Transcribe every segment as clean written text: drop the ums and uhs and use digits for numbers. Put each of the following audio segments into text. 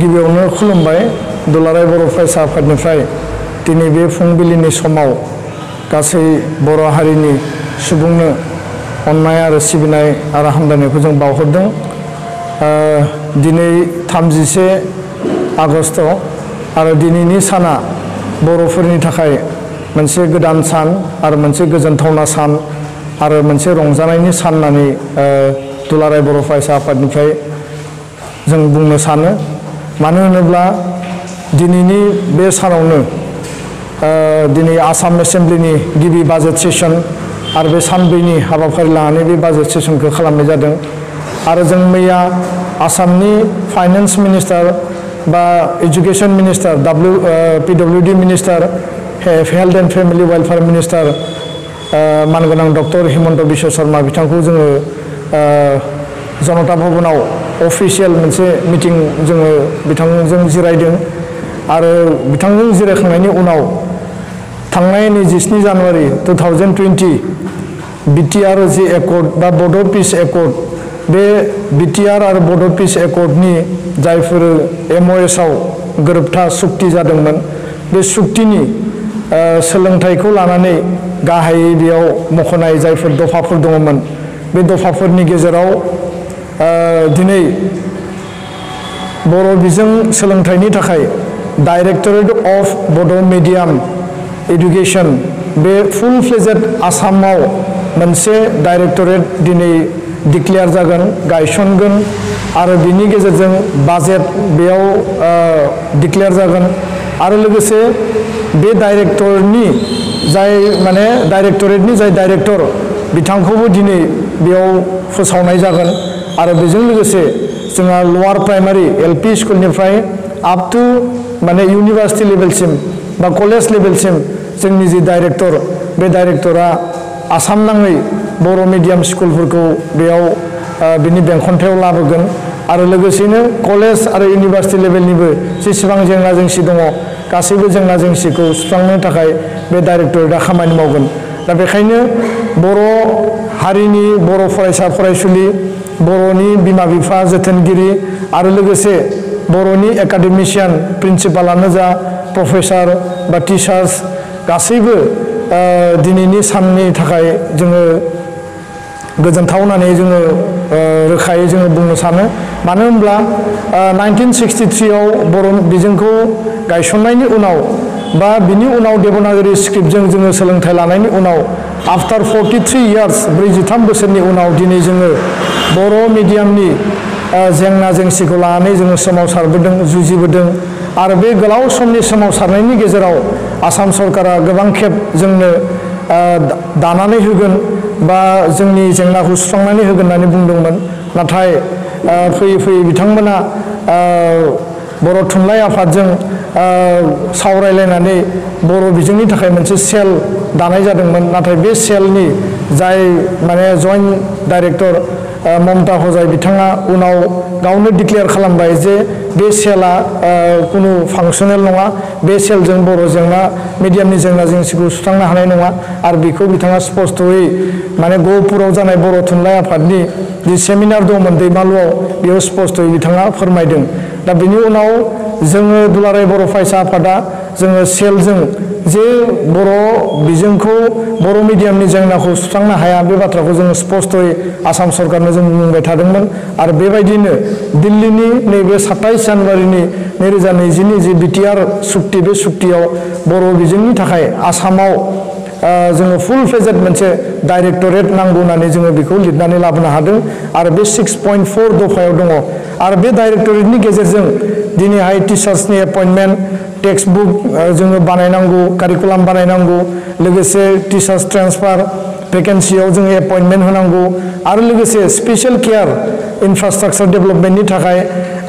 गिबियावनो खुलुमबाय दुलाराय बर' फरायसा आफादनिफ्राय दिनै बे फुंबिलिनि समाव गासै बर' हारिनि सुबुंनो अननाय आरो सिबिनाय आरो हामलायनायखौ जों बावहरदों। दिनै 31 आगस्ट आरो दिनैनि साना बर'फोरनि थाखाय मोनसे गोदान सान आरो मोनसे गोजोनथावना सान आरो मोनसे रंजानायनि सान होननानै दुलाराय बर' फरायसा आफादनिफ्राय जों बुंनो सानो। मानो होनोब्ला दिनैनि बे सानावनो दिनै आसाम एसेम्ब्लिनि गिबि बाजेट सेसन आरो बे सानब्रैनि हाबाफारि लानानै बे बाजेट सेसनखौ खालामनाय जादों। आरो जों मैया आसामनि फाइनान्स मिनिस्टार बा education minister PWD minister health and family welfare minister मानगोनां डक्टर हिमन्त बिश्व शर्मा बिथांखौ जोङो जनता भवनाव अफिसियेल मोनसे मिटिं जोङो बिथांजों जिरायदों आरो बिथांजों जिरायखांनायनि उनाव थांनाय 27 जानुवारि 2020 BTR जि एकर्ड बा बड' पिस एकर्ड बे BTR आरो बड' पिस एकर्डनि जायफोर MOS आव गोरोबथा सुक्ति जादोंमोन बे सुक्तिनि सोलोंथाइखौ लानानै गाहायै बेयाव मख'नाय जायफोर दफाफोर दङमोन बे दफाफोरनि गेजेराव दिनै बर' बिजों सोलोंथाइनि थाखाय डाइरेक्टरेट अफ बड' मिडियाम एडुकेशन बे फुल फ्लेजेड आसामाव मोनसे डाइरेक्टरेट दिनै डिक्लेयार जागोन गायसनगोन आरो बिनि गेजेरजों बाजेट बेयाव डिक्लेयार जागोन आरो लोगोसे बे डाइरेक्टरनि जाय माने डाइरेक्टरेटनि जाय डाइरेक्टर बिथांखौबो दिनै बेयाव फोसावनाय जागोन आरो बेजों लोगोसे जोंहा लवार प्राइमारि LP स्कुलनिफ्राय आप टु माने इउनिभार्सिटि लेभेलसिम बा कलेज लेभेलसिम जोंनि जि डाइरेक्टर बे डाइरेक्टरा आसाम नाङै बर' मिडियाम स्कुलफोरखौ बेयाव बिनि बेंखनथायाव लाबोगोन आरो लोगोसेनो कलेज आरो इउनिभार्सिटि लेभेलनिबो जेसेबां जेंना जेंसि दङ गासैबो जेंना जेंसिखौ सुस्रांनो थाखाय बे डाइरेक्टरेटआ खामानि मावगोन। दा बेखायनो बर' हारिनि बर' फरायसा फरायसुलि बर'नि बिमा बिफा जोथोनगिरि आरो लोगोसे बर'नि एकाडेमिशियान प्रिन्सिपालानो जा प्रफेसार बा टिचार्स गासैबो दिनैनि साननि थाखाय जोङो गोजोनथाव होननानै जोङो रोखायै जोङो बुंनो सानो। मानो होनब्ला 1963 आव बर' बिजोंखौ गायसननायनि उनाव बा बिनि उनाव देबनागरि स्क्रिप्टजों जोङो सोलोंथाइ लानायनि उनाव आफ्टार 43 इयार्स 43 बोसोरनि उनाव दिनै जोङो बर' मिडियामनि जेंना जेंसिखौ लानानै जोङो सोमावसारबोदों जुजिबोदों आरो बे गोलाव समनि सोमावसारनायनि गेजेराव आसाम सरकारा गोबां खेब जोंनो दानानै होगोन बा जोंनि जेंनाखौ सुस्रांनानै होगोन होननानै बुंदोंमोन। नाथाय फैयै फैयै बिथांमोना बर' थुनलाइ आफादजों सावरायलायनानै बर' बिजोंनि थाखाय मोनसे सेल दानाय जादोंमोन। नाथाय बे सेलनि जाय माने जइन्ट डाइरेक्टर ममता हजाय बिथाङा उनाव गावनो डिक्लेयार खालामबाय जे बे सेला कुनु फांसनेल नङा, बे सेलजों बर' जेंना मिडियामनि जेंना जेंसिखौ सुस्रांनो हानाय नङा आरो बेखौ बिथाङा स्पस्तयै माने गहपुराव जानाय बर' थुनलाइ आफादनि जि सेमिनार दंमोन दैमालुआव बेयाव स्पस्तयै बिथाङा फोरमायदों। दा बेनि उनाव जोङो दुलाराय बर' फरायसा आफादा जोङो सेलजों जे बर' बिजोंखौ बर' मिडियामनि जेंनाखौ सुस्रांनो हाया बे बाथ्राखौ जोङो स्पस्तयै आसाम सरकारनो जों बुंबाय थादोंमोन आरो बेबायदिनो दिल्लीनि नैबे 27 जानुवारिनि 2020नि जि BTR सुक्ति बे सुक्तियाव बर' बिजोंनि थाखाय आसामाव जोङो फुल फ्लेजेड मोनसे डाइरेक्टरेट नांगौ होननानै जोङो बेखौ लिरनानै लाबोनो हादों आरो बे 6.4 दफायाव दङ आरो बे डाइरेक्टरेटनि गेजेरजों दिनैहाय टिचार्सनि एपइन्टमेन्ट टेक्स्ट बुक जोङो बानायनांगौ कारिकुलाम बानायनांगौ लोगोसे टिचार्स ट्रेन्सफार भेकेन्सियाव जोङो एपइन्टमेन्ट होनांगौ आरो लोगोसे स्पेशल केयार इनफ्रास्ट्राक्चार डेभेलपमेन्टनि थाखाय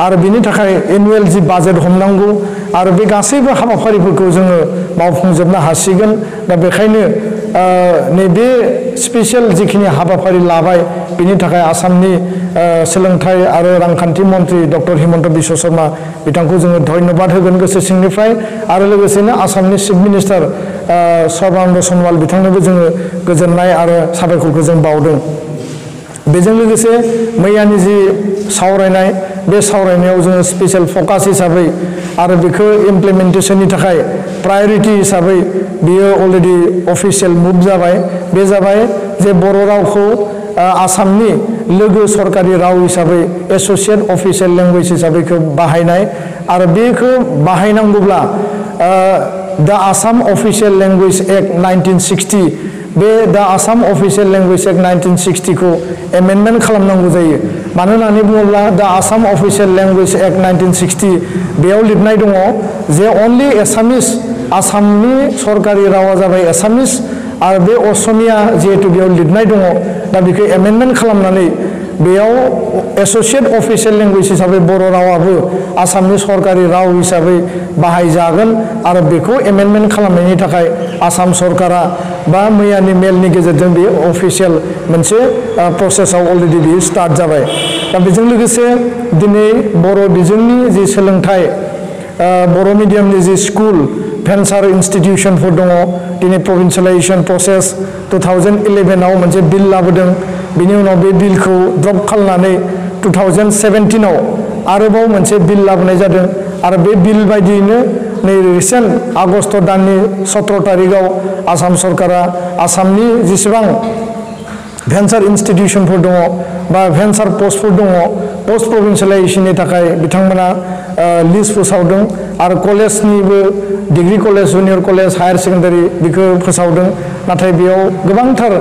आरो बिनि थाखाय एनुवेल जि बाजेट हमनांगौ आरो बे गासैबो हाबाफारिफोरखौ जोङो मावफुंजोबनो हासिगोन। दा बेखायनो नैबे स्पेशल जिखिनि हाबाफारि लाबाय बिनि थाखाय आसामनि सोलोंथाइ आरो रांखान्थि मन्त्रि डक्टर हिमन्त बिश्व शर्मा बिथांखौ जोङो धन्यबाद होगोन गोसो सिंनिफ्राय आरो लोगोसेनो आसामनि चिफ मिनिस्टार सर्बानन्द सनवाल बिथांनोबो जोङो गोजोननाय आरो साबायखरखौ जों बावदों। बेजों लोगोसे मैयानि जि सावरायनाय बे सावरायनायाव जोङो स्पेशल फकास हिसाबै आरो बेखौ इमप्लिमेन्टेशननि थाखाय प्रायोरिटी हिसाबै बियो अलरेडि अफिसियेल मुभ जाबाय बे जाबाय जे बर' रावखौ आसामनि लोगो सरकारि राव हिसाबै एसोसिएट अफिसियेल लेंगुवेज हिसाबै बाहायनाय आरो बेखौ बाहायनांगौब्ला द आसाम अफिसियेल लेंगुवेज एक्ट 1960 बे द आसाम अफिसियेल लेंगुवेज एक्ट 1960 को एमेन्डमेन्ट खालामनांगौ जायो मानो होननानै बुङोब्ला द आसाम अफिसियेल लेंगुवेज एक्ट 1960 बेयाव लिरनाय दङ जे अनलि एसामिस आसामनि सरकारि रावा जाबाय एसामिस आरो बे असमिया जिहेतु बेयाव लिरनाय दङ दा बेखौ एमेन्डमेन्ट खालामनानै बेयाव एसोसिएट अफिसियेल लेंगुवेज हिसाबै बर' रावाबो आसामनि सरकारि राव हिसाबै बाहायजागोन आरो बेखौ एमेन्डमेन्ट खालामनायनि थाखाय आसाम सरकारा बा मैयानि मेलनि गेजेरजों बे अफिसियेल मोनसे प्रसेसआव अलरेडि बियो स्टार्ट जाबाय दा बेजों लोगोसे दिनै बर' बिजोंनि जि सोलोंथाइ बर' मिडियामनि जि स्कुल भेन्सार इन्स्टिटिउसनफोर दङ दिनै प्रभिन्सियेलाइजेसन प्रसेस 2011 आव मोनसे बिल लाबोदों बिनि उनाव बे बिलखौ ड्रप खालामनानै 2017 आव आरोबाव मोनसे बिल लाबोनाय जादों आरो बे बिल बायदियैनो नै रिसेन्ट आगस्ट दाननि 17 तारिखआव आसाम सरकारा आसामनि जेसेबां भेन्सार इन्स्टिटिउसनफोर दङ बा भेन्सार पस्टफोर दङ पस्ट प्रभिन्सियेलाइजेसननि थाखाय बिथांमोना लिस्ट फोसावदों आरो कलेजनिबो degree college junior college higher secondary बेखौ फोसावदों नाथाय बेयाव गोबांथार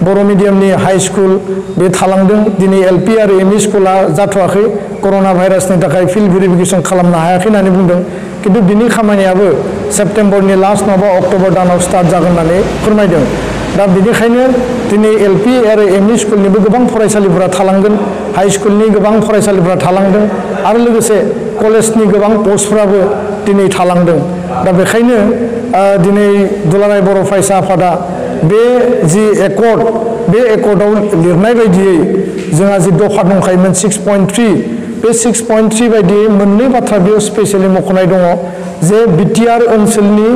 बर' मिडियामनि हाई स्कुल बे थालांदों दिनै एलपि आरो एमइ स्कुला जाथ'वाखै कर'ना भाइरासनि थाखाय फिल्ड भेरिफिकेसन खालामनो हायाखै होननानै बुंदों किन्तु बिनि खामानियाबो सेप्टेम्बरनि लास्ट नङाबा अक्ट'बर दानाव स्टार्ट जागोन होननानै फोरमायदों दा बेनिखायनो दिनै एलपि आरो एमइ स्कुलनिबो गोबां फरायसालिफोरा थालांगोन हाई स्कुलनि गोबां फरायसालिफोरा थालांदों आरो लोगोसे कलेजनि गोबां पस्टफ्राबो दिनै थालांदों दा बेखायनो दिनै दुलाराय बर' फरायसा आफादा बे जि एकर्ड बे एकर्डआव लिरनाय बायदियै जोंहा जि दफा दंखायोमोन 6.3 बे 6.3 बायदियै मोननै बाथ्रा बेयाव स्पेसियेलि मख'नाय दङ जे बिटिआर ओनसोलनि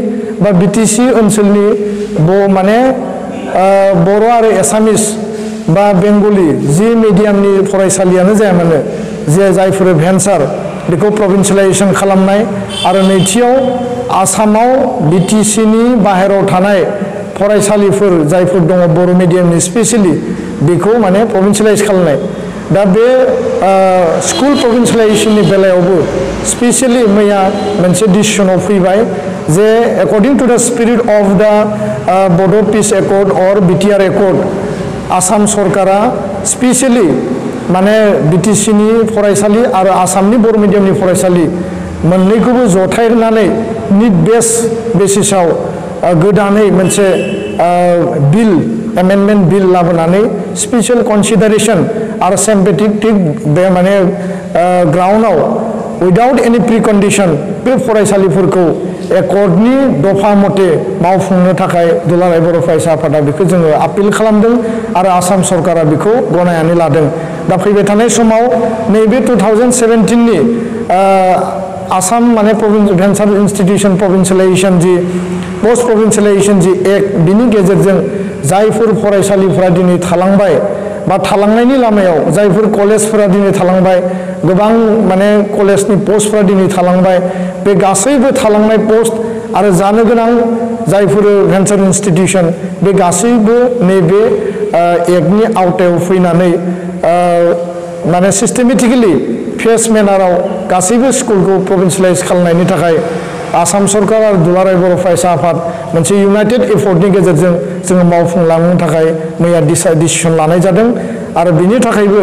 बा बिटिसि ओनसोलनि माने बर' आरो एसामिस बा बेंगलि जि मिडियामनि फरायसालियानो जाया मानो जे जायफोर भेन्सार बेखौ प्रभिन्सियेलाइजेसन खालामनाय आरो नैथियाव आसामाव बिटिसिनि बाहेरायाव थानाय फरायसालिफोर जायफोर दङ बर' मिडियामनि स्पेसियेलि बेखौ माने प्रभिन्सियेलाइज खालामनाय दा बे स्कुल प्रभिन्सियेलाइजेसननि बेलायावबो स्पेसियेलि मैया मोनसे डिसिसनाव फैबाय जे according to the spirit of the Bodo' peace accord or BTR accord Assam सरकारा स्पेसियेलि माने बिटिसिनि फरायसालि आरो आसामनि बर' मिडियामनि फरायसालि मोननैखौबो जथायनानै निड बेस बेसिसाव गोदानै मोनसे बिल एमेन्डमेन्ट बिल लाबोनानै स्पेसियेल कनसिडारेसन आरो सिम्पेथेटिक बे माने ग्राउन्डआव उइदाउट एनि प्रिकन्डिसन बे फरायसालिफोरखौ एकर्डनि दफा मथे मावफुंनो थाखाय दुलाराय बर' फरायसा आफादा बेखौ जोङो आपिल खालामदों आरो आसाम सरकारा बेखौ गनायनानै लादों दा फैबाय थानाय समाव नैबे 2017नि आसाम माने भेन्सार इन्स्टिटिउसन प्रभिन्सियेलाइजेसन जि पोस्ट प्रभिन्सियेलाइजेसन जि एक्ट बिनि गेजेरजों जायफोर फरायसालिफोरा दिनै थालांबाय बा थालांनायनि लामायाव जायफोर कलेजफोरा दिनै थालांबाय गोबां माने कलेजनि पस्टफ्रा दिनै थालांबाय बे गासैबो थालांनाय पस्ट आरो जानो गोनां जायफोर भेन्सार इन्स्टिटिउसन बे गासैबो नैबे एक्टनि आवथायाव फैनानै माने सिस्टेमेटिकेलि फेस मेनाराव गासैबो स्कुलखौ प्रभिन्सियेलाइज खालामनायनि थाखाय आसाम सरकार आरो दुलाराय बर' फरायसा आफाद मोनसे इउनाइटेड एफर्टनि गेजेरजों जोङो मावफुंलांनो थाखाय मैया डिसिसन लानाय जादों आरो बिनि थाखायबो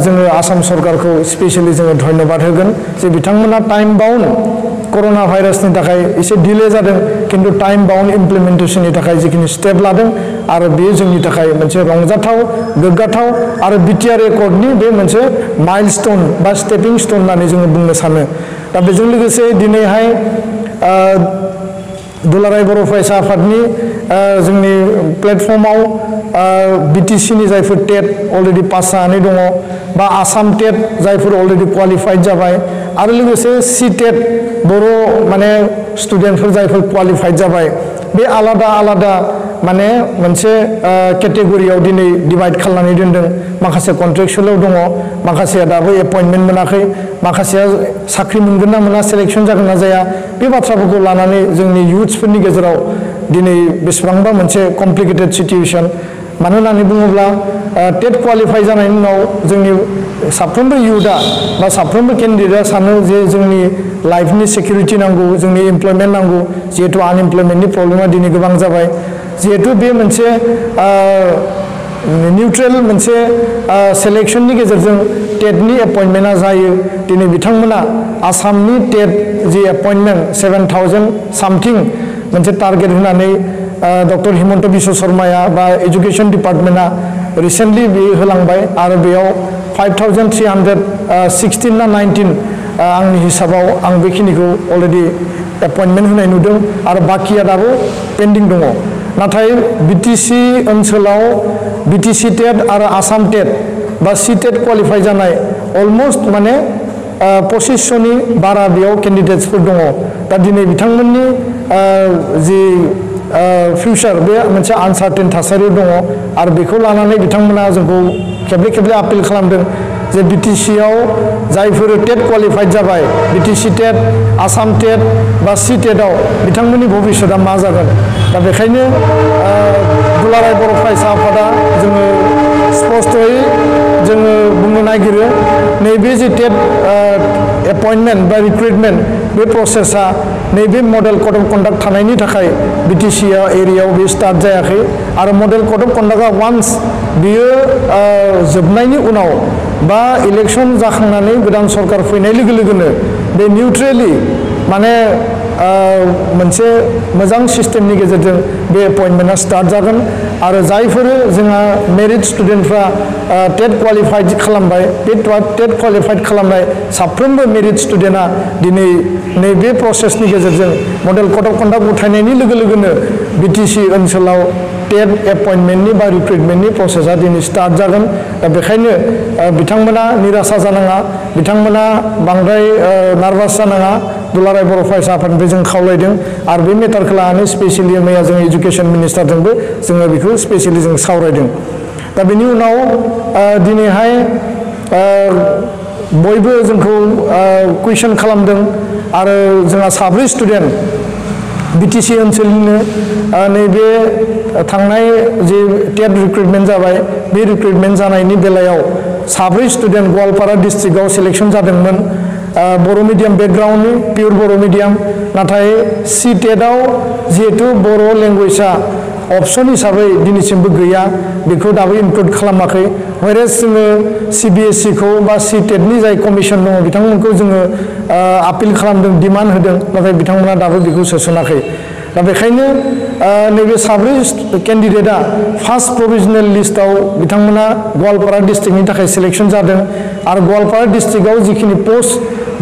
जोङो आसाम सरकारखौ स्पेसियेलि जोङो धन्यबाद होगोन जे बिथांमोना टाइम बाउन्ड कर'ना भाइरासनि थाखाय एसे डिले जादों किन्तु टाइम बाउन्ड इमप्लिमेन्टेसननि थाखाय जिखिनि स्टेप लादों आरो बेयो जोंनि थाखाय मोनसे रंजाथाव गोग्गाथाव आरो बिटिआर एकर्डनि बे मोनसे माइलस्टोन बा स्टेपिं स्टोन होननानै जोङो बुंनो सानो दा बेजों लोगोसे दिनैहाय दुलाराय बर' फरायसा आफादनि जोंनि प्लेटफर्माव बिटिसिनि जायफोर टेट अलरेडि पास जानानै दङ बा आसाम टेट जायफोर अलरेडि क्वालिफाइड जाबाय आरो लोगोसे सि टेट बर' माने स्टुडेन्टफोर जायफोर क्वालिफाइड जाबाय बे आलादा आलादा माने मोनसे केटेगरियाव दिनै डिभाइड खालामनानै दोनदों माखासे कन्ट्रेक्चुवेलाव दङ माखासेया दाबो एपइन्टमेन्ट मोनाखै माखासेया साख्रि मोनगोन ना मोना सिलेक्शन जागोन ना जाया बे बाथ्राफोरखौ लानानै जोंनि युथ्सफोरनि गेजेराव दिनै बेसेबांबा मोनसे कमप्लिकेटेड सिचुएशन मानो होननानै बुङोब्ला टेट क्वालिफाइ जानायनि उनाव जोंनि साफ्रोमबो युथआ बा साफ्रोमबो केन्डिडेटआ सानो जे जोंनि लाइफनि सिकिउरिटि नांगौ जोंनि एमप्लयमेन्ट नांगौ जिहेतु आनएमप्लयमेन्टनि प्रब्लेमा दिनै गोबां जाबाय जिहेतु बे मोनसे निउट्रेल मोनसे सेलेक्शननि गेजेरजों टेटनि एपइन्टमेन्टआ जायो दिनै बिथांमोना आसामनि टेट जि एपइन्टमेन्ट 7,000 सामथिं मोनसे टारगेट होनानै डक्टर हिमन्त बिश्व शर्माया बा एजुकेशन डिपार्टमेन्टआ रिसेन्टलि बे होलांबाय आरो बेयाव 5,316 ना 19 आंनि हिसाबाव आं बेखिनिखौ अलरेडि एपइन्टमेन्ट होनाय नुदों आरो बाकिया दाबो पेन्डिं दङ नाथाय बिटिसि ओनसोलाव बिटिसि टेट आरो आसाम टेट बा सि टेट क्वालिफाइ जानाय अलमस्ट माने 2500नि बारा बेयाव केन्डिडेट्सफोर दङ दा दिनै बिथांमोननि जि फिउचार बे मोनसे आनसार्टेन थासारियाव दङ आरो बेखौ लानानै बिथांमोना जोंखौ खेबले खेबले आपिल खालामदों जे बिटिसिआव जायफोर टेट क्वालिफाइड जाबाय बिटिसि टेट आसाम टेट बा सि टेटआव बिथांमोननि भबिष्यतआ मा जागोन दा बेखायनो दुलाराय बर' फरायसा आफादा जोङो स्पष्टयै जोङो बुंनो नागिरो नैबे जे टेट एपइन्टमेन्ट बा रिक्रुटमेन्ट बे प्रसेसा नैबे मडेल कड अफ कन्डाक्ट थानायनि थाखाय बिटिसि एरियायाव बे स्टार्ट जायाखै आरो मडेल कड अफ कन्डाक्टआ वान्स बियो जोबनायनि उनाव बा इलेक्शन जाखांनानै गोदान सरकार फैनाय लोगो लोगोनो बे निउट्रेलि माने मोनसे मोजां सिस्टेमनि गेजेरजों बे एपइन्टमेन्टआ स्टार्ट जागोन आरो जायफोर जोंहा मेरिट स्टुडेन्टफ्रा टेट क्वालिफाइड खालामबाय बे टेट क्वालिफाइड खालामनाय साफ्रोमबो मेरिट स्टुडेन्टआ दिनै नैबे प्रसेसनि गेजेरजों मडेल कड अफ कन्डाक्ट उथायनायनि लोगो लोगोनो बिटिसि ओनसोलाव टेट एपइन्टमेन्टनि बा रिक्रुटमेन्टनि प्रसेसा दिनै स्टार्ट जागोन दा बेखायनो बिथांमोना निराशा जानाङा बिथांमोना बांद्राय नार्भास जानाङा दुलाराय बर' फरायसा आफादनिफ्राय जों खावलायदों आरो बे मेटारखौ लानानै स्पेसियेलि मैया जों एजुकेशन मिनिस्टारजोंबो जोङो बेखौ स्पेसियेलि जों सावरायदों दा बेनि उनाव दिनैहाय बयबो जोंखौ कुइसन खालामदों आरो जोंहा 3 स्टुडेन्ट बिटिसि ओनसोलनिनो नैबे थांनाय जे टेट रिक्रुटमेन्ट जाबाय बे रिक्रुटमेन्ट जानायनि बेलायाव 3 स्टुडेन्ट गवालपारा डिस्ट्रिक्टआव सिलेक्शन जादोंमोन बर' मिडियाम बेकग्राउन्डनि पियर बर' मिडियाम नाथाय सि टेटआव जिहेतु बर' लेंगुवेजआ अपसन हिसाबै दिनैसिमबो गैया बेखौ दाबो इनक्लुड खालामाखै व्हेरेज जोङो CBSE खौ बा सि टेटनि जाय कमिसन दङ बिथांमोनखौ जोङो आपिल खालामदों डिमान्ड होदों नाथाय बिथांमोना दाबो बेखौ सोसनाखै दा बेखायनो नैबे 3 केन्डिडेटआ फार्स्ट प्रोभिजनेल लिस्टआव बिथांमोना गवालपारा डिस्ट्रिक्टनि थाखाय सिलेक्शन जादों आरो गवालपारा डिस्ट्रिक्टआव जिखिनि पोस्ट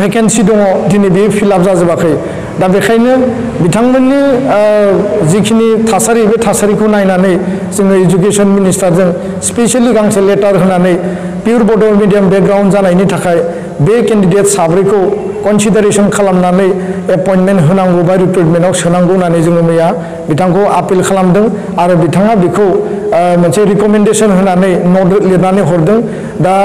भेकेन्सि दङ दिनै बे फिलआप जाजोबाखै दा बेखायनो बिथांमोननि जिखिनि थासारि बे थासारिखौ नायनानै जोङो एजुकेशन मिनिस्टारजों स्पेसियेलि गांसे लेटार होनानै पियर बड' मिडियाम बेकग्राउन्ड जानायनि थाखाय बे केन्डिडेट 3खौ कनसिडारेशन खालामनानै एपइन्टमेन्ट होनांगौ बा रिक्रुटमेन्टआव सोनांगौ होननानै जोङो मैया बिथांखौ आपिल खालामदों आरो बिथाङा बेखौ मोनसे रिकमेन्डेसन होनानै नट लिरनानै हरदों दा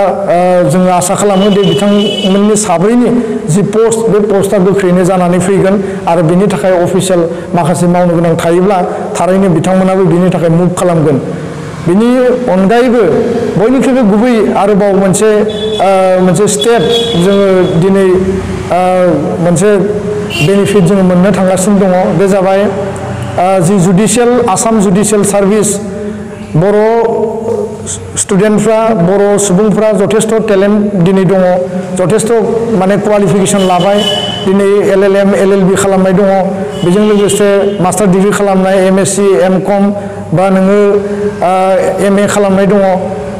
जोङो आसा खालामो दि बिथांमोननि 3नि जि पोस्ट बे पोस्टआ गोख्रैनो जानानै फैगोन आरो बिनि थाखाय अफिसियेल माखासे मावनो गोनां थायोब्ला थारैनो बिथांमोनाबो बिनि थाखाय मुभ खालामगोन बिनि अनगायैबो बयनिख्रुइबो गुबै आरोबाव मोनसे स्टेप जोङो दिनै मोनसे बेनिफिट जोङो मोननो थांगासिनो दङ बे जाबाय जि जुडिशियेल आसाम जुडिशियेल सार्भिस बर' स्टुडेन्टफ्रा बर' सुबुंफ्रा जथेस्थ' टेलेन्ट दिनै दङ जथेस्थ' माने क्वालिफिकेसन लाबाय दिनै LLM LLB खालामनाय दङ बेजों लोगोसे मास्टार डिग्री खालामनाय MSc MCom बा नोङो MA खालामनाय दङ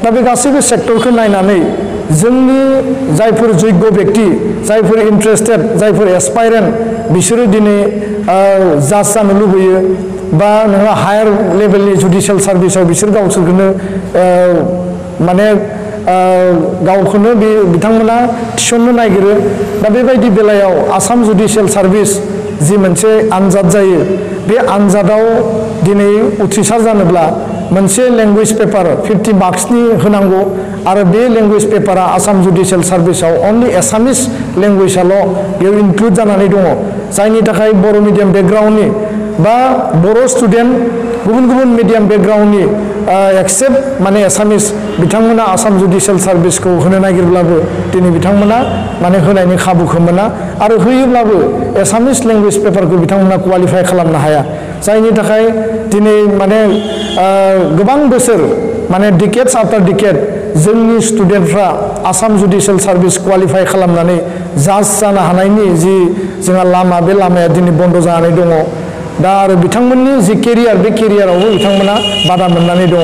दा बे गासैबो सेक्टरखौ नायनानै जोंनि जायफोर जग्य व्यक्ति जायफोर इन्टारेस्टेड जायफोर एसपायरेन्ट बिसोरो दिनै जाज जानो लुबैयो बा नोङो हायार लेभेलनि जुडिशियेल सार्भिसाव बिसोर गावसोरखौनो माने गावखौनो बे बिथांमोना थिसननो नागिरो दा बेबायदि बेलायाव आसाम जुडिशियेल सार्भिस जि मोनसे आनजाद जायो बे आनजादाव दिनै उथ्रिसार जानोब्ला मोनसे लेंगुवेज पेपार 50 मार्क्सनि होनांगौ आरो बे लेंगुवेज पेपारा आसाम जुडिशियेल सार्भिसाव अनलि एसामिस लेंगुवेजआल' बेयाव इनक्लुड जानानै दङ जायनि थाखाय बर' मिडियाम बेकग्राउन्डनि बा बर' स्टुडेन्ट गुबुन गुबुन मिडियाम बेकग्राउन्डनि एक्सेप्ट माने एसामिस बिथांमोना आसाम जुडिशियेल सार्भिसखौ होनो नागिरब्लाबो दिनै बिथांमोना माने होनायनि खाबुखौ मोना आरो होयोब्लाबो एसामिस लेंगुवेज पेपारखौ बिथांमोना क्वालिफाइ खालामनो हाया जायनि थाखाय दिनै माने गोबां बोसोर माने डिकेड्स आफ्टार डिकेड जोंनि स्टुडेन्टफ्रा आसाम जुडिशियेल सार्भिस क्वालिफाइ खालामनानै जाज जानो हानायनि जि जोंहा लामा बे लामाया दिनै बन्द जानानै दङ दा आरो बिथांमोननि जि केरियार बे केरियारावबो बिथांमोना बादा मोननानै दङ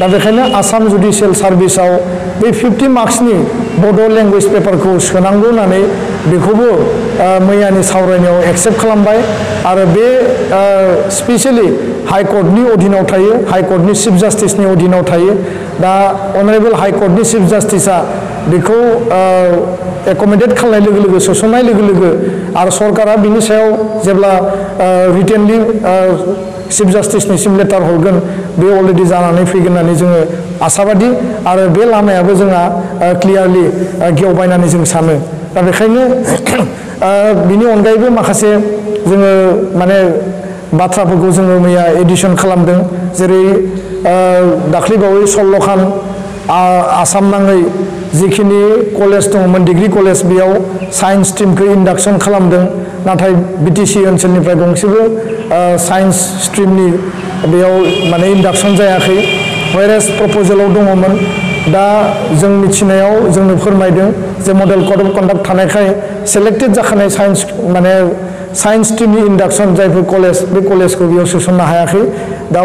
दा बेखायनो आसाम जुडिशियेल सार्भिसाव बे 50 मार्क्सनि बड' लेंगुवेज पेपारखौ सोनांगौ होननानै बेखौबो मैयानि सावरायनायाव एक्सेप्ट खालामबाय आरो बे स्पेसियेलि हाइकर्टनि अधीनाव थायो हाइकर्टनि चिफ जास्टिसनि अधीनाव थायो दा अनारेबल हाइकर्टनि चिफ जास्टिसा बेखौ एकमडेट खालामनाय लोगो लोगो सोसननाय लोगो लोगो आरो सरकारा बिनि सायाव जेब्ला रिटेनलि चिफ जास्टिसनिसिम लेटार हरगोन बे अलरेडि जानानै फैगोन होननानै जोङो आसाबादि आरो बे लामायाबो जोंहा क्लियारलि गेवबायनानै जों सानो दा बेखायनो बिनि अनगायैबो माखासे जोङो माने बाथ्राफोरखौ जोङो मैया एडिसन खालामदों जेरै दाख्लैबावै सल्ल'खान आसाम नाङै जिखिनि कलेज दङमोन डिग्री कलेज बेयाव साइन्स स्ट्रीमखौ इन्डाक्सन खालामदों नाथाय बिटिसि ओनसोलनिफ्राय गंसेबो साइन्स स्ट्रीमनि बेयाव माने इन्डाक्सन जायाखै वायरास प्रप'जेलाव दङमोन दा जों मिथिनायाव जोंनो फोरमायदों जे मडेल कड अफ कन्डाक्ट थानायखाय सेलेक्टेड जाखानाय साइन्स माने साइन्स स्ट्रीमनि इन्डाक्सन जायफोर कलेज बे कलेजखौ बेयाव सोसननो हायाखै दा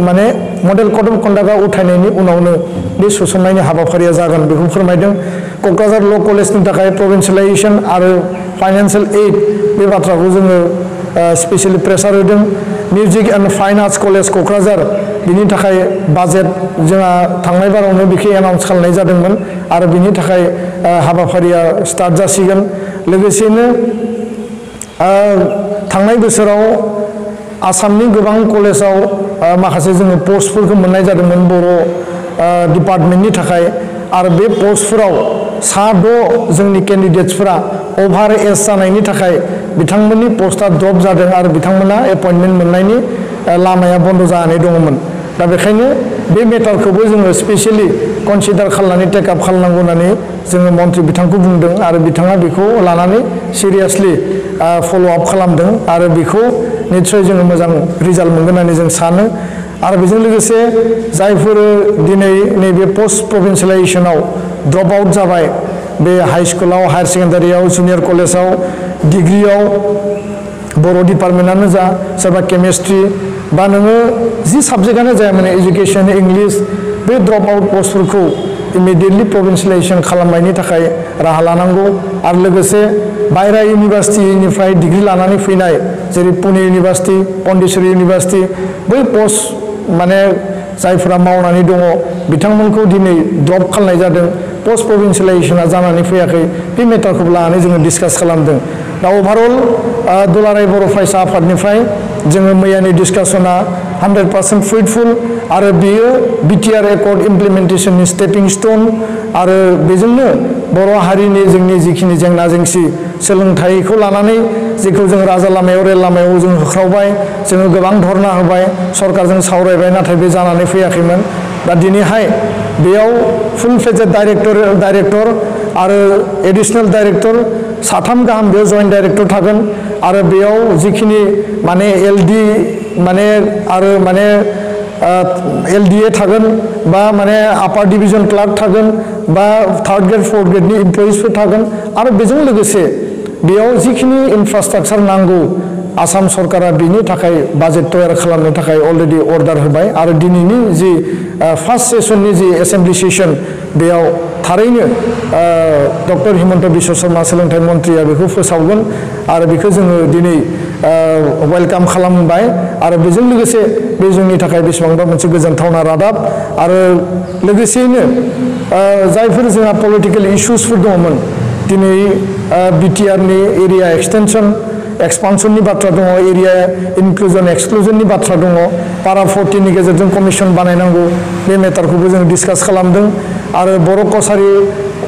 माने मडेल कड अफ कन्डाक्टआ उथायनायनि उनावनो बे सोसननायनि हाबाफारिया जागोन बेखौ फोरमायदों क'क्राझार ल' कलेजनि थाखाय प्रभिन्सियेलाइजेसन आरो फाइनान्सियेल एड बे बाथ्राखौ जोङो स्पेसियेलि प्रेसार होदों music and fine arts college Kokrajhar बिनि थाखाय बाजेट जोंहा थांनाय बारावनो बेखौ एनाउन्स खालामनाय जादोंमोन आरो बिनि थाखाय हाबाफारिया स्टार्ट जासिगोन लोगोसेनो थांनाय बोसोराव आसामनि गोबां कलेजाव माखासे जोङो पस्टफोरखौ मोननाय जादोंमोन बर' डिपार्टमेन्टनि थाखाय आरो बे पस्टफोराव 6 जोंनि केन्डिडेट्सफोरा अभार एज जानायनि थाखाय बिथांमोननि पस्टआ ड्रप जादों आरो बिथांमोना एपइन्टमेन्ट मोननायनि लामाया बन्द जानानै दङमोन दा बेखायनो बे मेटारखौबो जोङो स्पेसियेलि कनसिडार खालामनानै टेकआप खालामनांगौ होननानै जोङो मन्त्रि बिथांखौ बुंदों आरो बिथाङा बेखौ लानानै सिरियासलि फल' आप खालामदों आरो बेखौ निस्सय जोङो मोजां रिजाल्ट मोनगोन होननानै जों सानो आरो बेजों लोगोसे जायफोर दिनै नैबे पस्ट प्रभिन्सियेलाइजेसनाव ड्रप आउट जाबाय बे हाई स्कुलाव हायार सेकेन्डारियाव जुनियर कलेजाव डिग्रियाव बर' डिपार्टमेन्टआनो जा सोरबा केमिस्ट्रि बा नोङो जि साबजेक्टआनो जाया माने एजुकेसन इंलिश बे ड्रप आउट पस्टफोरखौ इमिडियेटलि प्रभिन्सियेलाइजेसन खालामनायनि थाखाय राहा लानांगौ आरो लोगोसे बायरा इउनिभार्सिटिनिफ्राय डिग्री लानानै फैनाय जेरै पुणे इउनिभार्सिटि पन्डिचेरि इउनिभार्सिटि बै पस्ट माने जायफोरा मावनानै दङ बिथांमोनखौ दिनै ड्रप खालामनाय जादों पस्ट प्रभिन्सियेलाइजेसना जानानै फैयाखै बे मेटारखौ लानानै जोङो डिसकास खालामदों दा अभारअल दुलाराय बर' फरायसा आफादनिफ्राय जोङो मैयानि डिसकासना 100% फ्रुइटफुल आरो बेयो बिटिआर एकर्ड इमप्लिमेन्टेसननि स्टेपिं स्टोन आरो बेजोंनो बर' हारिनि जोंनि जिखिनि जेंना जेंसि सोलोंथाइखौ लानानै जेखौ जों राजा लामायाव रेल लामायाव जों होख्रावबाय जोङो गोबां धरना होबाय सरकारजों सावरायबाय नाथाय बे जानानै फैयाखैमोन दा दिनैहाय बेयाव फुल फ्लेजेड डाइरेक्टर आरो एडिशनेल डाइरेक्टर 3 गाहाम बेयाव जइन्ट डाइरेक्टर थागोन आरो बेयाव जिखिनि माने एलडि माने आरो माने एलडिए थागोन बा माने आपार डिभिजन क्लार्क थागोन बा 3rd ग्रेड 4th ग्रेडनि इमप्लयिजफोर थागोन आरो बेजों लोगोसे बेयाव जिखिनि इनफ्रास्ट्राक्चार नांगौ आसाम सरकारा बिनि थाखाय बाजेट तयार खालामनो थाखाय अलरेडि अर्डार होबाय आरो दिनैनि जि फार्स्ट सेसननि जि एसेम्बलि सेसन बेयाव थारैनो डक्टर हिमन्त बिश्व शर्मा सोलोंथाइ मन्थ्रिया बेखौ फोसावगोन आरो बेखौ जोङो दिनै वेलकाम खालामबाय आरो बेजों लोगोसे बे जोंनि थाखाय बेसेबांबा मोनसे गोजोनथावना रादाब आरो लोगोसेयैनो जायफोर जोंहा पलिटिकेल इश्युसफोर दङमोन दिनै बिटिआरनि एरिया एक्सटेनसन एक्सपानसननि बाथ्रा दङ एरिया इनक्लुजन एक्सक्लुजननि बाथ्रा दङ पारा 40 नि गेजेरजों कमिसन बानायनांगौ बे मेटारखौबो जों डिसकास खालामदों आरो बर' कसारि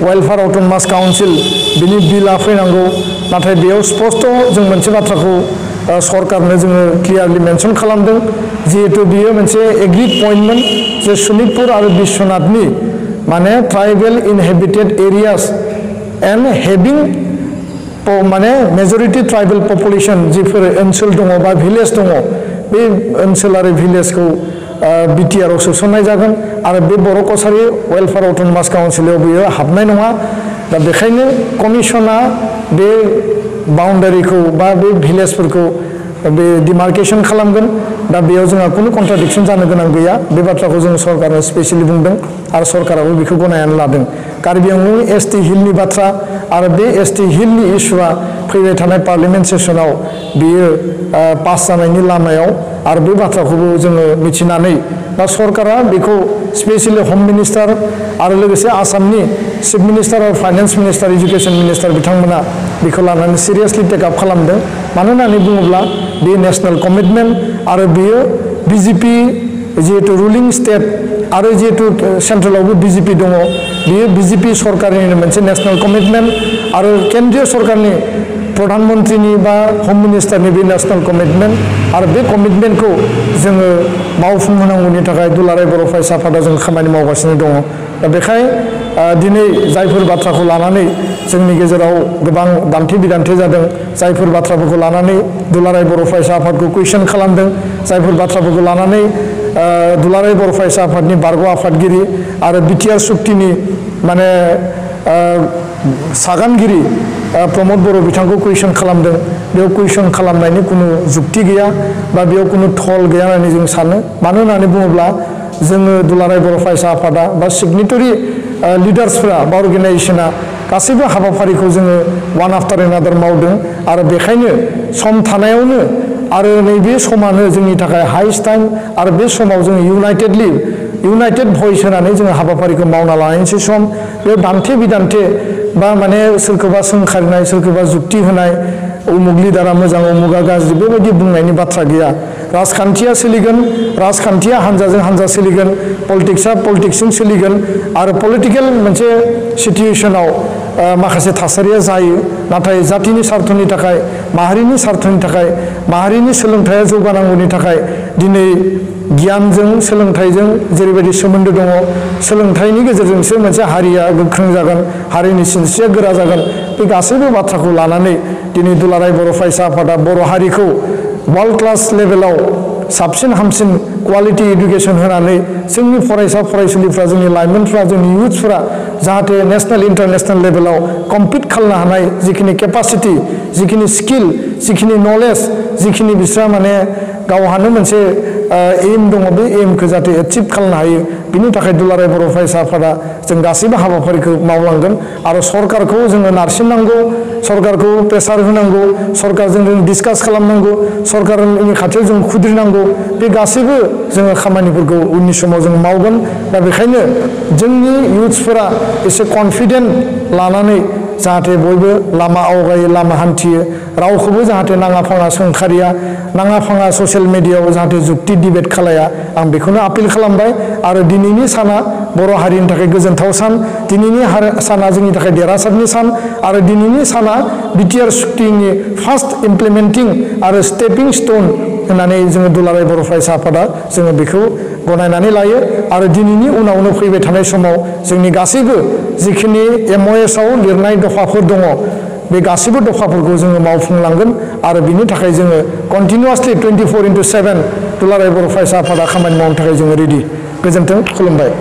वेलफेयार अट'नमास काउन्सिल बिनि बिलआ फैनांगौ नाथाय बेयाव स्पष्ट जों मोनसे बाथ्राखौ सरकारनो जोङो क्लियारलि मेनसन खालामदों जिहेतु बियो मोनसे एग्रीड पइन्टमोन जे शोणितपुर आरो बिश्वनाथनि माने ट्राइबेल इनहेबिटेड एरियास एन्ड हेभिं माने मेजरिटी ट्राइबेल पपुलेशन जिफोर ओनसोल दङ बा भिलेज दङ बे ओनसोल आरो भिलेजखौ बिटिआर आव सोसननाय जागोन आरो बे बर' कसारि वेलफेयार अट'नमास काउन्सिलाव बियो हाबनाय नङा दा बेखायनो कमिसना बे बाउन्डारिखौ बा बे भिलेजफोरखौ बे डिमार्केशन खालामगोन दा बेयाव जोंहा कुनु कन्ट्राडिक्शन जानो गोनां गैया बे बाथ्राखौ जों सरकारनो स्पेसियली बुंदों आरो सरकाराबो बेखौ गनायनानै लादों कार्बि आंलं एसटि हिलनि बाथ्रा आरो बे एसटि हिलनि इस्युआ फैबाय थानाय पार्लियामेन्ट सेसनाव बियो पास जानायनि लामायाव आरो बे बाथ्राखौबो जोङो मिथिनानै दा सरकारा बेखौ स्पेसियली होम मिनिस्टार आरो लोगोसे आसामनि चिफ मिनिस्टार आरो फाइनान्स मिनिस्टार एजुकेशन मिनिस्टार बिथांमोना बेखौ लानानै सिरियासलि टेकआप खालामदों मानो होननानै बुङोब्ला बे नेशनेल कमिटमेन्ट आरो बेयो बिजेपि जिहेतु रुलिं स्टेट आरो जिहेतु सेन्ट्रेलावबो बिजेपि दङ बेयो बिजेपि सरकारनि मोनसे नेशनेल कमिटमेन्ट आरो केन्द्रीय सरकारनि प्रधानमन्त्रीनि बा होम मिनिस्टारनि बे नेशनेल कमिटमेन्ट आरो बे कमिटमेन्टखौ जोङो मावफुंहोनांगौनि थाखाय दुलाराय बर' फरायसा आफादा जों खामानि मावगासिनो दङ दा बेखाय दिनै जायफोर बाथ्राखौ लानानै जोंनि गेजेराव गोबां दान्थे बिदान्थे जादों जायफोर बाथ्राफोरखौ लानानै दुलाराय बर' फरायसा आफादखौ कुइसन खालामदों जायफोर बाथ्राफोरखौ लानानै दुलाराय बर' फरायसा आफादनि बारग' आफादगिरि आरो बिटिआर सुक्तिनि माने सागानगिरि प्रमद बर' बिथांखौ कुइसन खालामदों बेयाव कुइसन खालामनायनि कुनु जुक्ति गैया बा बेयाव कुनु थल गैया होननानै जों सानो मानो होननानै बुङोब्ला जोङो दुलाराय बर' फरायसा आफादा बा सिगनेटरि लिडार्सफोरा बा अर्गेनाइजेसना गासैबो हाबाफारिखौ जोङो वान आफ्टार एनादार मावदों आरो बेखायनो सम थानायावनो आरो नैबे समानो जोंनि थाखाय हाइस्ट टाइम आरो बे समाव जोङो इउनाइटेड भइस होनानै जोङो हाबाफारिखौ मावना लानायनिसै सम बेयाव दान्थे बिदान्थे बा माने सोरखौबा सोंखारिनाय सोरखौबा जुक्ति होनाय उमुग लिडारा मोजां उमुगा गाज्रि बेबायदि बुंनायनि बाथ्रा गैया राजखान्थिया सोलिगोन राजखान्थिया हान्जाजों हान्जा सोलिगोन पलिटिक्सआ पलिटिक्सजों सोलिगोन आरो पलिटिकेल मोनसे सिटुएसनाव माखासे थासारिया जायो नाथाय जातिनि स्वार्थनि थाखाय माहारिनि स्वार्थनि थाखाय माहारिनि सोलोंथाइया जौगानांगौनि थाखाय दिनै गियानजों सोलोंथाइजों जेरैबायदि सोमोन्दो दङ सोलोंथाइनि गेजेरजोंसो मोनसे हारिया गोख्रों जागोन हारिनि सिनस्रिया गोरा जागोन बे गासैबो बाथ्राखौ लानानै दिनै दुलाराय बर' फरायसा आफादा बर' हारिखौ वर्ल्ड क्लास लेभेलाव साबसिन हामसिन क्वालिटी एडुकेशन होनानै जोंनि फरायसा फरायसुलिफ्रा जोंनि लाइमोनफ्रा जोंनि इयुथ्सफ्रा जाहाथे नेशनेल इंटरनेशनल लेभेलाव कम्पिट खालामनो हानाय जिखिनि केपासिटी जिखिनि स्किल जिखिनि नलेज जिखिनि बिस्रा माने गावहानो मोनसे एम दङ बे एमखौ जाहाथे एचिभ खालामनो हायो बिनि थाखाय दुलाराय बर' फरायसा आफादा जों गासैबो हाबाफारिखौ मावलांगोन आरो सरकारखौ जोङो नारसिननांगौ सरकारखौ प्रेसार होनांगौ सरकारजों जों डिसकास खालामनांगौ सरकारनि खाथियाव जों खुद्रिनांगौ बे गासैबो जोङो खामानिफोरखौ उननि समाव जों मावगोन दा बेखायनो जोंनि इयुथ्सफोरा एसे कन्फिडेन्ट लानानै जाहाथे बयबो लामा आवगायो लामा हान्थियो रावखौबो जाहाथे नाङा फाङा सोंखारिया नाङा फाङा ससियेल मिडियायाव जाहाथे जुक्ति डिबेट खालाया आं बेखौनो आपिल खालामबाय आरो दिनैनि साना बर' हारिनि थाखाय गोजोनथाव सान दिनैनि साना जोंनि थाखाय देरहासारनि सान आरो दिनैनि साना बिटिआर सुक्तिनि फार्स्ट इमप्लिमेन्टिं आरो स्टेपिं स्टोन होननानै जोङो दुलाराय बर' फरायसा आफादा जोङो बेखौ गनायनानै लायो आरो दिनैनि उनावनो फैबाय थानाय समाव जोंनि गासैबो जिखिनि MOS आव लिरनाय दफाफोर दङ बे गासैबो दफाफोरखौ जोङो मावफुंलांगोन आरो बिनि थाखाय जोङो कन्टिनिउआसलि 24/7 दुलाराय बर' फरायसा आफादा खामानि मावनो थाखाय जोङो रेडि गोजोन्थों खुलुमबाय।